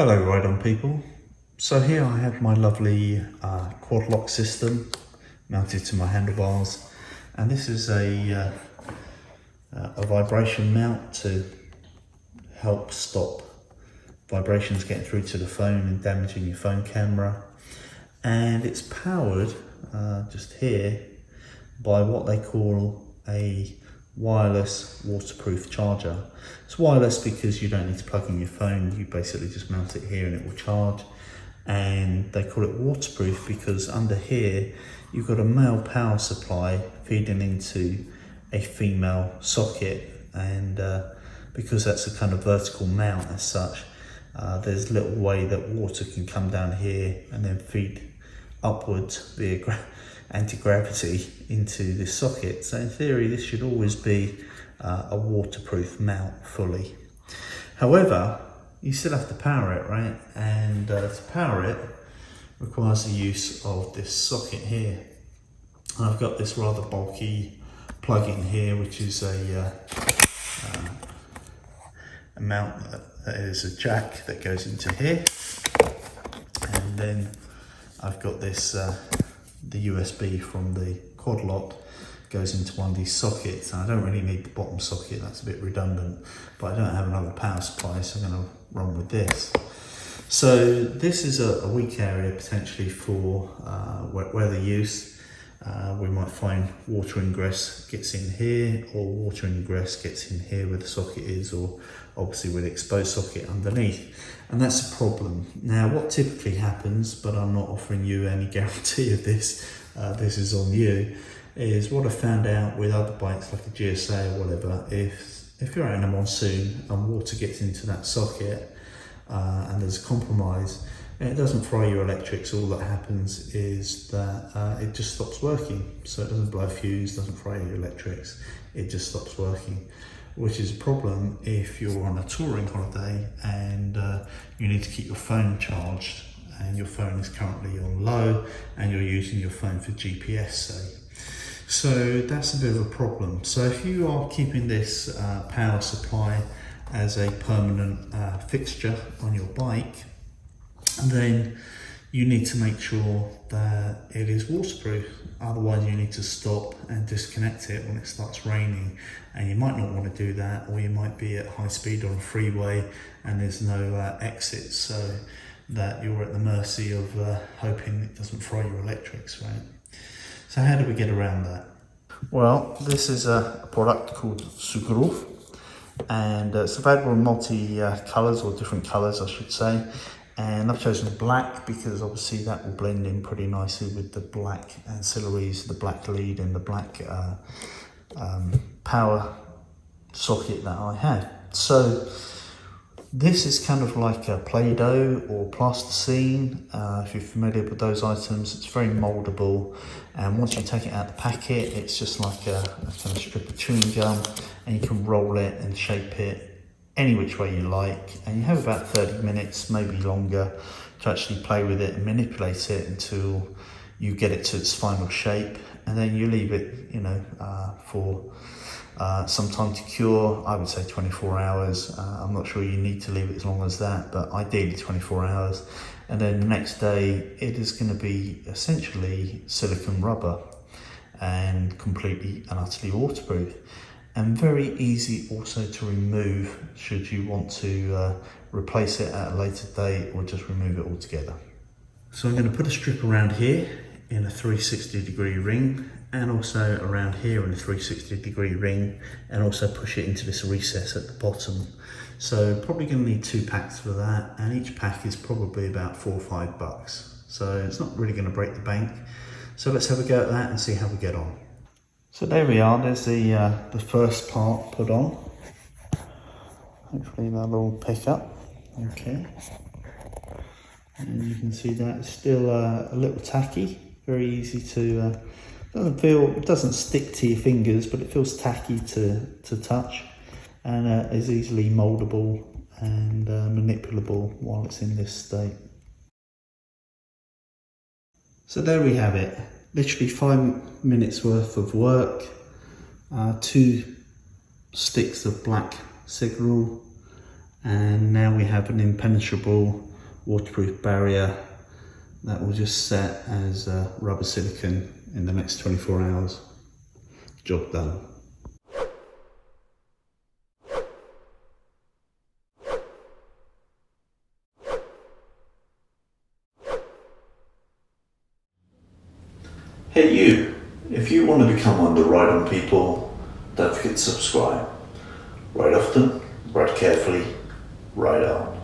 Hello Ride-On people. So here I have my lovely quad lock system mounted to my handlebars, and this is a vibration mount to help stop vibrations getting through to the phone and damaging your phone camera. And it's powered just here by what they call a wireless waterproof charger. It's wireless because you don't need to plug in your phone, you basically just mount it here and it will charge. And they call it waterproof because under here you've got a male power supply feeding into a female socket, and because that's a kind of vertical mount as such, there's little way that water can come down here and then feed upwards via anti-gravity into this socket. So in theory this should always be a waterproof mount fully. However, you still have to power it, right? And to power it requires the use of this socket here. And I've got this rather bulky plug-in here, which is a mount that is a jack that goes into here, and then I've got this the USB from the quad lock goes into one of these sockets. And I don't really need the bottom socket, that's a bit redundant, but I don't have another power supply, so I'm going to run with this. So this is a weak area potentially for weather use. We might find water ingress gets in here, or water ingress gets in here where the socket is, or obviously with the exposed socket underneath, and that's a problem. Now what typically happens, but I'm not offering you any guarantee of this, this is on you, is what I found out with other bikes like a GSA or whatever, if you're out in a monsoon and water gets into that socket and there's a compromise, it doesn't fry your electrics. All that happens is that it just stops working. So it doesn't blow a fuse, doesn't fry your electrics, it just stops working, which is a problem if you're on a touring holiday and you need to keep your phone charged and your phone is currently on low and you're using your phone for GPS, say. So that's a bit of a problem. So if you are keeping this power supply as a permanent fixture on your bike, then you need to make sure that it is waterproof. Otherwise you need to stop and disconnect it when it starts raining, and you might not want to do that, or you might be at high speed on a freeway and there's no exit, so that you're at the mercy of hoping it doesn't fry your electrics, right? So how do we get around that? Well, this is a product called Sugarov, and it's available in multi colours, or different colours I should say. And I've chosen black because obviously that will blend in pretty nicely with the black ancillaries, the black lead and the black power socket that I have. So this is kind of like a Play-Doh or plasticine. If you're familiar with those items, it's very moldable, and once you take it out of the packet, it's just like a kind of strip of chewing gum, and you can roll it and shape it any which way you like, and you have about 30 minutes, maybe longer, to actually play with it and manipulate it until you get it to its final shape, and then you leave it, you know, for some time to cure. I would say 24 hours. I'm not sure you need to leave it as long as that, but ideally 24 hours. And then the next day it is going to be essentially silicone rubber and completely and utterly waterproof, and very easy also to remove should you want to replace it at a later date, or just remove it altogether. So I'm going to put a strip around here in a 360-degree ring, and also around here in a 360-degree ring, and also push it into this recess at the bottom. So probably going to need 2 packs for that, and each pack is probably about $4 or $5. So it's not really going to break the bank. So let's have a go at that and see how we get on. So there we are, there's the first part put on. Hopefully that'll all pick up. Okay. And you can see that it's still a little tacky, very easy to, it doesn't stick to your fingers, but it feels tacky to touch, and is easily moldable and manipulable while it's in this state. So there we have it. Literally 5 minutes worth of work, 2 sticks of black signal, and now we have an impenetrable waterproof barrier. That will just set as rubber silicone in the next 24 hours. Job done. Hey you, if you want to become one of the Ride On people, don't forget to subscribe. Ride often, ride carefully, ride on.